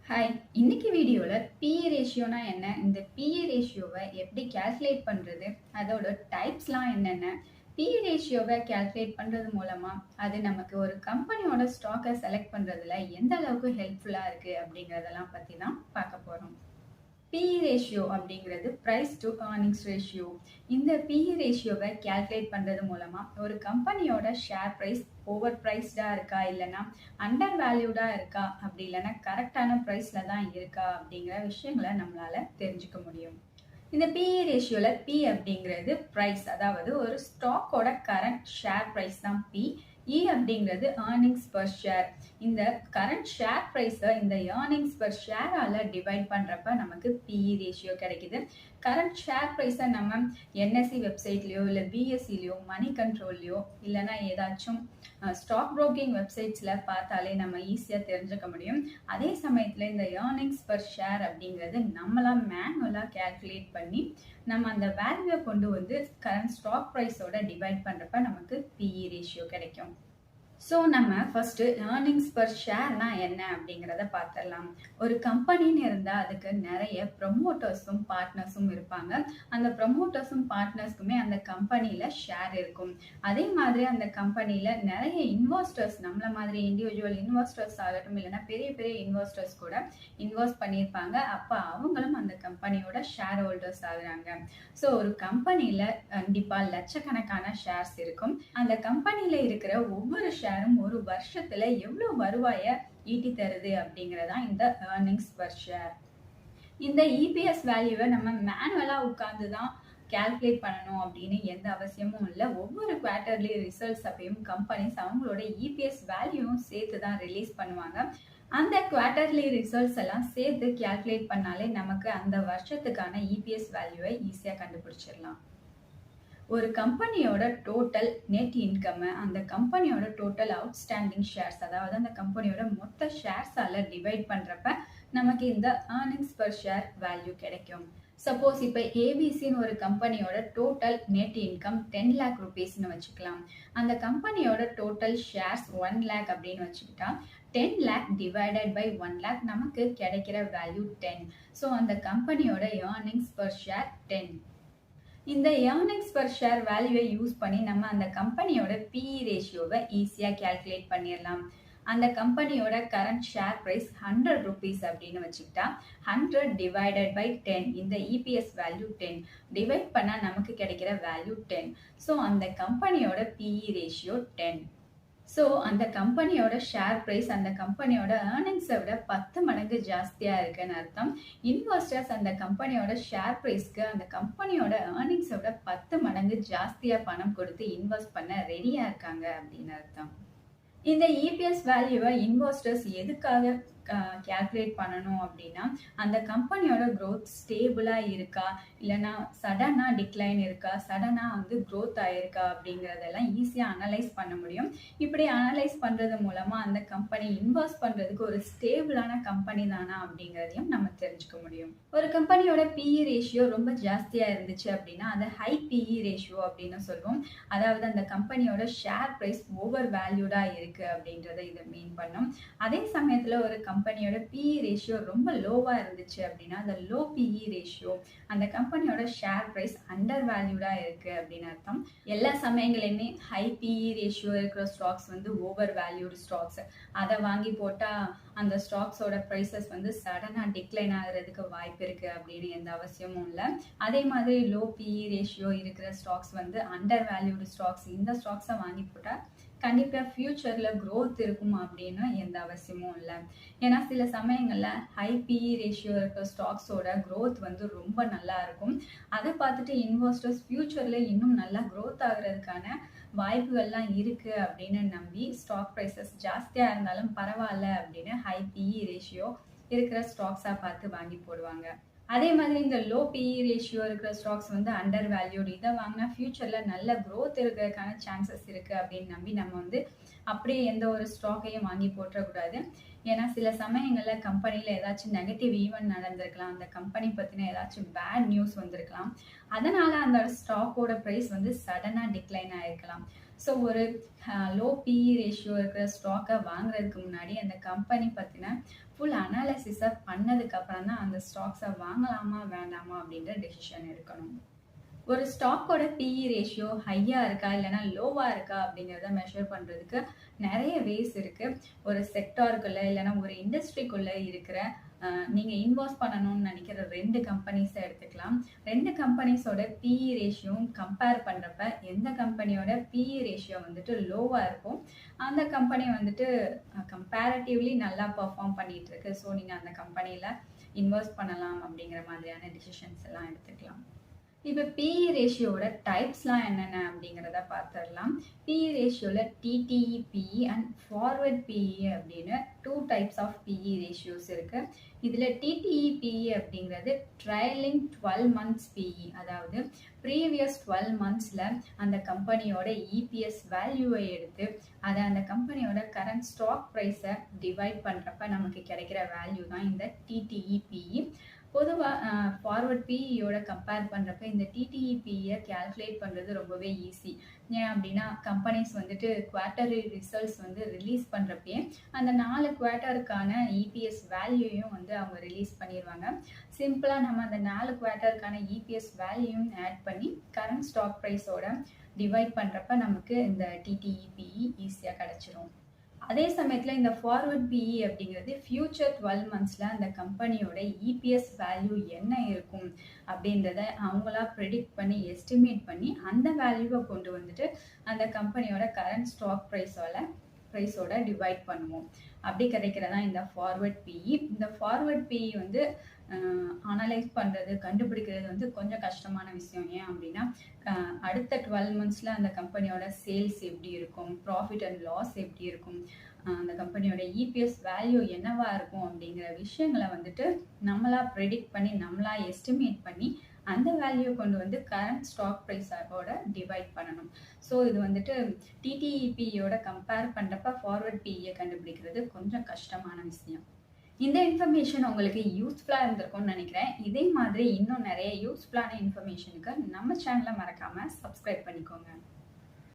Hi! இன்னைக்கு வீடியோல PE ரேஷியோனா என்ன? இந்த PE ரேஷியோவ எப்படி கால்குலேட் பண்றது? அதோட டைப்ஸ்லாம் என்னென்ன? PE ரேஷியோவ கால்குலேட் பண்றது மூலமா, அது நமக்கு ஒரு கம்பெனியோட ஸ்டாக்க செலக்ட் பண்றதுல எந்த அளவுக்கு ஹெல்ப்ஃபுல்லா இருக்கு அப்படிங்கிறதெல்லாம் பத்தி தான் பார்க்க போறோம். PE ரேஷியோ அப்படிங்கிறது பிரைஸ் டு ஏர்னிங்ஸ் ரேஷியோ. இந்த PE ரேஷியோவை கால்குலேட் பண்றது மூலமா ஒரு கம்பெனியோட ஷேர் பிரைஸ் ஓவர் பிரைஸ்டா இருக்கா, இல்லைன்னா அண்டர் வேல்யூடா இருக்கா, அப்படி இல்லைன்னா கரெக்டான பிரைஸ்ல தான் இருக்கா அப்படிங்கிற விஷயங்களை நம்மளால தெரிஞ்சுக்க முடியும். இந்த PE ரேஷியோல P அப்படிங்கிறது பிரைஸ், அதாவது ஒரு ஸ்டாக்கோட கரண்ட் ஷேர் பிரைஸ் தான் P. E அப்படிங்கிறது ஏர்னிங்ஸ் பர் ஷேர். இந்த கரண்ட் ஷேர் பிரைஸை இந்த ஏர்னிங்ஸ் பர் ஷேரால டிவைட் பண்றப்ப நமக்கு PE ரேஷியோ கிடைக்குது. கரண்ட் ஷேர் பிரைஸை நம்ம NSE வெப்சைட்லயோ இல்லை BSEலயோ மணி கண்ட்ரோல்லையோ இல்லைன்னா ஏதாச்சும் ஸ்டாக் புரோக்கிங் வெப்சைட்ஸ்ல பார்த்தாலே நம்ம ஈஸியா தெரிஞ்சுக்க முடியும். அதே சமயத்துல இந்த ஏர்னிங்ஸ் பர் ஷேர் அப்படிங்கிறது நம்மளா மேனுவலா கால்குலேட் பண்ணி நம்ம அந்த வேல்யூவை கொண்டு வந்து கரண்ட் ஸ்டாக் ப்ரைஸோட டிவைட் பண்றப்ப நமக்கு PE ரேஷியோ கிடைக்கும். ஸோ நம்ம ஃபர்ஸ்ட் ஏர்னிங்ஸ் பர் ஷேர்னா என்ன அப்படிங்கிறத பார்த்துடலாம். ஒரு கம்பெனின்னு இருந்தால் அதுக்கு நிறைய ப்ரொமோட்டர்ஸும் பார்ட்னர்ஸும் இருப்பாங்க. அந்த ப்ரொமோட்டர்ஸும் பார்ட்னர்ஸ்க்குமே அந்த கம்பெனியில் ஷேர் இருக்கும். அதே மாதிரி அந்த கம்பெனியில் நிறைய இன்வெஸ்டர்ஸ், நம்மள மாதிரி இண்டிவிஜுவல் இன்வெஸ்டர்ஸ் ஆகட்டும், இல்லைன்னா பெரிய பெரிய இன்வெஸ்டர்ஸ் கூட இன்வெஸ்ட் பண்ணியிருப்பாங்க. அப்போ அவங்களும் அந்த கம்பெனியோட ஷேர் ஹோல்டர்ஸ் ஆகுறாங்க. ஸோ ஒரு கம்பெனியில் கண்டிப்பாக லட்சக்கணக்கான ஷேர்ஸ் இருக்கும். அந்த கம்பெனியில் இருக்கிற ஒவ்வொரு ஷேரும் ஒரு வருஷத்துல எவ்வளவு வருவாயை ஈட்டி தருது அப்படிங்கறதா இந்த ஏர்னிங்ஸ் பர் ஷேர். இந்த EPS வேல்யூவை நம்ம மேனுவலா உட்கார்ந்து தான் கால்குலேட் பண்ணணும் அப்படின்னு எந்த அவசியமும் இல்லை. ஒவ்வொரு குவார்டர்லி ரிசல்ட்ஸ் அப்பயும் கம்பெனிஸ் அவங்களோட EPS வேல்யூவும் சேர்த்து தான் ரிலீஸ் பண்ணுவாங்க. அந்த குவார்டர்லி ரிசல்ட்ஸ் எல்லாம் சேர்த்து கால்குலேட் பண்ணாலே நமக்கு அந்த வருஷத்துக்கான EPS வேல்யூவை ஈஸியா கண்டுபிடிச்சிடலாம். ஒரு கம்பெனியோட டோட்டல் நெட் இன்கம் அந்த கம்பெனியோட டோட்டல் அவுட்ஸ்டாண்டிங் ஷேர்ஸ், அதாவது அந்த கம்பெனியோட மொத்த ஷேர்ஸால டிவைட் பண்றப்ப நமக்கு இந்த ஏர்னிங்ஸ் பர் ஷேர் வேல்யூ கிடைக்கும். சப்போஸ் இப்போ ஏபிசின்னு ஒரு கம்பெனியோட டோட்டல் நெட் இன்கம் 10 lakh rupeesனு வச்சுக்கலாம். அந்த கம்பெனியோட டோட்டல் ஷேர்ஸ் 1 lakh அப்படின்னு வச்சுக்கிட்டா 10 lakh divided by 1 lakh நமக்கு கிடைக்கிற வேல்யூ 10. ஸோ அந்த கம்பெனியோட ஏர்னிங்ஸ் பர் ஷேர் 10. இந்த ஏர்னிங்ஸ் பர் ஷேர் வேல்யூவை யூஸ் பண்ணி நம்ம அந்த கம்பெனியோட PE ரேஷியோவை ஈஸியா கால்குலேட் பண்ணிடலாம். அந்த கம்பெனியோட கரண்ட் ஷேர் பிரைஸ் 100 rupees அப்படின்னு வச்சுக்கிட்டா 100 divided by 10, இந்த EPS வேல்யூ 10 டிவைட் பண்ணா நமக்கு கிடைக்கிற வேல்யூ 10. ஸோ அந்த கம்பெனியோட PE ரேஷியோ 10. ஸோ அந்த கம்பெனியோட ஷேர் பிரைஸ் அந்த கம்பெனியோட ஏர்னிங்ஸை விட 10 மடங்கு ஜாஸ்தியா இருக்குன்னு அர்த்தம். இன்வெஸ்டர்ஸ் அந்த கம்பெனியோட ஷேர் பிரைஸ்க்கு அந்த கம்பெனியோட ஏர்னிங்ஸை விட 10 மடங்கு ஜாஸ்தியா பணம் கொடுத்து இன்வெஸ்ட் பண்ண ரெடியா இருக்காங்க அப்படின்னு அர்த்தம். இந்த EPS வேல்யூவை இன்வெஸ்டர்ஸ் எதுக்காக கால்குலேட் பண்ணணும் அப்படின்னா, அந்த கம்பெனியோட க்ரோத் ஸ்டேபிளா இருக்கா, இல்லைன்னா சடனா டிக்ளைன் இருக்கா, சடனா வந்து க்ரோத் ஆயிருக்கா அப்படிங்கிறதெல்லாம் ஈஸியா அனலைஸ் பண்ண முடியும். இப்படி அனலைஸ் பண்றது மூலமா அந்த கம்பெனி இன்வெஸ்ட் பண்றதுக்கு ஒரு ஸ்டேபிளான கம்பெனி தானா அப்படிங்கிறதையும் நம்ம தெரிஞ்சுக்க முடியும். ஒரு கம்பெனியோட PE ரேஷியோ ரொம்ப ஜாஸ்தியா இருந்துச்சு அப்படின்னா அதை ஹை PE ரேஷியோ அப்படின்னு சொல்லுவோம். அதாவது அந்த கம்பெனியோட ஷேர் பிரைஸ் ஓவர் வேல்யூடா இருக்கு அப்படின்றத இதை மீன் பண்ணும். அதே சமயத்துல ஒரு கம்பெனியோட PE ரேஷியோ ரொம்ப லோவா இருந்துச்சு அப்படின்னா அந்த லோ PE ரேஷியோ, அந்த கம்பெனியோட ஷேர் பிரைஸ் அண்டர் வேல்யூடா இருக்கு அப்படின்னு அர்த்தம். எல்லா சமயங்களையுமே ஹை PE ரேஷியோ இருக்கிற ஸ்டாக்ஸ் வந்து ஓவர் வேல்யூடு ஸ்டாக்ஸ். அதை வாங்கி போட்டா அந்த ஸ்டாக்ஸோட ப்ரைஸஸ் வந்து சடனா டிக்ளைன் ஆகுறதுக்கு வாய்ப்பு இருக்கு அப்படின்னு எந்த அவசியமும் இல்லை. அதே மாதிரி லோ PE ரேஷியோ இருக்கிற ஸ்டாக்ஸ் வந்து அண்டர் வேல்யூடு ஸ்டாக்ஸ். இந்த ஸ்டாக்ஸை வாங்கி போட்டா கண்டிப்பா ஃபியூச்சர்ல க்ரோத் இருக்கும் அப்படின்னு எந்த அவசியமும் இல்லை. ஏன்னா சில சமயங்கள்ல ஹை PE ரேஷியோ இருக்கிற ஸ்டாக்ஸோட க்ரோத் வந்து ரொம்ப நல்லா இருக்கும். அதை பார்த்துட்டு இன்வெஸ்டர்ஸ் ஃபியூச்சர்ல இன்னும் நல்லா க்ரோத் ஆகுறதுக்கான வாய்ப்புகள்லாம் இருக்கு அப்படின்னு நம்பி ஸ்டாக் ப்ரைஸஸ் ஜாஸ்தியா இருந்தாலும் பரவாயில்ல அப்படின்னு ஹை PE ரேஷியோ இருக்கிற ஸ்டாக்ஸா பார்த்து வாங்கி போடுவாங்க. அதே மாதிரி இந்த லோ PE ரேஷியோ இருக்கிற ஸ்டாக்ஸ் வந்து அண்டர் வேல்யூடு. இதை வாங்கினா ஃபியூச்சர்ல நல்ல க்ரோத் இருக்கிறதுக்கான சான்சஸ் இருக்கு அப்படின்னு நம்பி நம்ம வந்து அப்படியே எந்த ஒரு ஸ்டாக்கையும் வாங்கி போட்டுறக்கூடாது. ஏன்னா சில சமயங்கள்ல கம்பெனில ஏதாச்சும் நெகட்டிவ் ஈவெண்ட் நடந்திருக்கலாம், அந்த கம்பெனி பத்தின ஏதாச்சும் பேட் நியூஸ் வந்திருக்கலாம். அதனால அந்த ஸ்டாக்கோட பிரைஸ் வந்து சடனா டிக்ளைன் ஆயிருக்கலாம். ஸோ ஒரு லோ PE ரேஷியோ இருக்கிற ஸ்டாக்கை வாங்குறதுக்கு முன்னாடி அந்த கம்பெனி பற்றின ஃபுல் அனாலிசிஸை பண்ணதுக்கப்புறம் தான் அந்த ஸ்டாக்ஸை வாங்கலாமா வேண்டாமா அப்படின்ற டெசிஷன் எடுக்கணும். ஒரு ஸ்டாக்கோட பிஇ ரேஷியோ ஹையாக இருக்கா இல்லைனா லோவாக இருக்கா அப்படிங்கிறத மெஷர் பண்ணுறதுக்கு நிறைய வேஸ் இருக்குது. ஒரு செக்டாருக்குள்ளே இல்லைனா ஒரு இண்டஸ்ட்ரிக்குள்ளே இருக்கிற நீங்கள் இன்வெஸ்ட் பண்ணணும்னு நினைக்கிற 2 கம்பெனிஸை எடுத்துக்கலாம். 2 கம்பெனிஸோட பிஇ ரேஷியோவும் கம்பேர் பண்ணுறப்ப எந்த கம்பெனியோட பிஇ ரேஷியோ வந்துட்டு லோவாக இருக்கும் அந்த கம்பெனி வந்துட்டு கம்பேரிட்டிவ்லி நல்லா பர்ஃபார்ம் பண்ணிகிட்டு இருக்கு. ஸோ நீங்கள் அந்த கம்பெனியில் இன்வெஸ்ட் பண்ணலாம் அப்படிங்கிற மாதிரியான டிசிஷன்ஸ் எல்லாம் எடுத்துக்கலாம். இப்போ பிஇ ரேஷியோட டைப்ஸ்லாம் என்னென்ன அப்படிங்கிறத பார்த்துடலாம். பிஇ ரேஷியோவில் TTM PE and forward PE அப்படின்னு 2 டைப்ஸ் ஆஃப் பிஇ ரேஷியோஸ் இருக்குது. இதில் டிடிஇ பிஇ அப்படிங்கிறது ட்ரையலிங் 12 months பிஇ, அதாவது ப்ரீவியஸ் 12 monthsல அந்த கம்பெனியோட இபிஎஸ் வேல்யூவை எடுத்து அதை அந்த கம்பெனியோட கரண்ட் ஸ்டாக் ப்ரைஸை டிவைட் பண்ணுறப்ப நமக்கு கிடைக்கிற வேல்யூ தான் இந்த டிடிஇ பிஇ. பொதுவாக ஃபார்வர்ட் பிஇயோட கம்பேர் பண்ணுறப்ப இந்த டிடிஇ பிஇயை கேல்குலேட் பண்ணுறது ரொம்பவே ஈஸி. ஏன் அப்படின்னா கம்பெனிஸ் வந்துட்டு குவார்ட்டர்லி ரிசல்ட்ஸ் வந்து ரிலீஸ் பண்ணுறப்பே அந்த 4 குவார்ட்டருக்கான இபிஎஸ் வேல்யூயும் வந்து அவங்க ரிலீஸ் பண்ணிடுவாங்க. சிம்பிளாக நம்ம அந்த 4 குவார்ட்டருக்கான இபிஎஸ் வேல்யூயும் ஆட் பண்ணி கரண்ட் ஸ்டாக் ப்ரைஸோட டிவைட் பண்ணுறப்ப நமக்கு இந்த டிடிஇ பிஇ ஈஸியாக கிடச்சிரும். அதே சமயத்தில் இந்த ஃபார்வர்ட் பிஇ அப்படிங்கிறது ஃபியூச்சர் 12 monthsல அந்த கம்பெனியோட இபிஎஸ் வேல்யூ என்ன இருக்கும் அப்படின்றத அவங்களா ப்ரெடிக்ட் பண்ணி எஸ்டிமேட் பண்ணி அந்த வேல்யூவை கொண்டு வந்துட்டு அந்த கம்பெனியோட கரண்ட் ஸ்டாக் ப்ரைஸோட டிவைட் பண்ணுவோம். அப்படி கிடைக்கிறதா இந்த ஃபார்வர்ட் பிஇ. இந்த ஃபார்வர்ட் பிஇ வந்து அனலைஸ் பண்ணுறது கண்டுபிடிக்கிறது வந்து கொஞ்சம் கஷ்டமான விஷயம். ஏன் அப்படின்னா அடுத்த 12 monthsல அந்த கம்பெனியோட சேல்ஸ் எப்படி இருக்கும், ப்ராஃபிட் அண்ட் லாஸ் எப்படி இருக்கும், அந்த கம்பெனியோட இபிஎஸ் வேல்யூ என்னவா இருக்கும் அப்படிங்கிற விஷயங்களை வந்துட்டு நம்மளா ப்ரெடிக்ட் பண்ணி நம்மளா எஸ்டிமேட் பண்ணி அந்த வேல்யூ கொண்டு வந்து கரண்ட் ஸ்டாக் ப்ரைஸோட டிவைட் பண்ணணும். ஸோ இது வந்துட்டு டிடிஇபியோட கம்பேர் பண்ணுறப்ப ஃபார்வர்ட் பிஇயை கண்டுபிடிக்கிறது கொஞ்சம் கஷ்டமான விஷயம். இந்த இன்ஃபர்மேஷன் உங்களுக்கு யூஸ்ஃபுல்லாக இருந்திருக்கும்னு நினைக்கிறேன். இதே மாதிரி இன்னும் நிறைய யூஸ்ஃபுல்லான இன்ஃபர்மேஷனுக்கு நம்ம சேனலை மறக்காமல் சப்ஸ்கிரைப் பண்ணிக்கோங்க.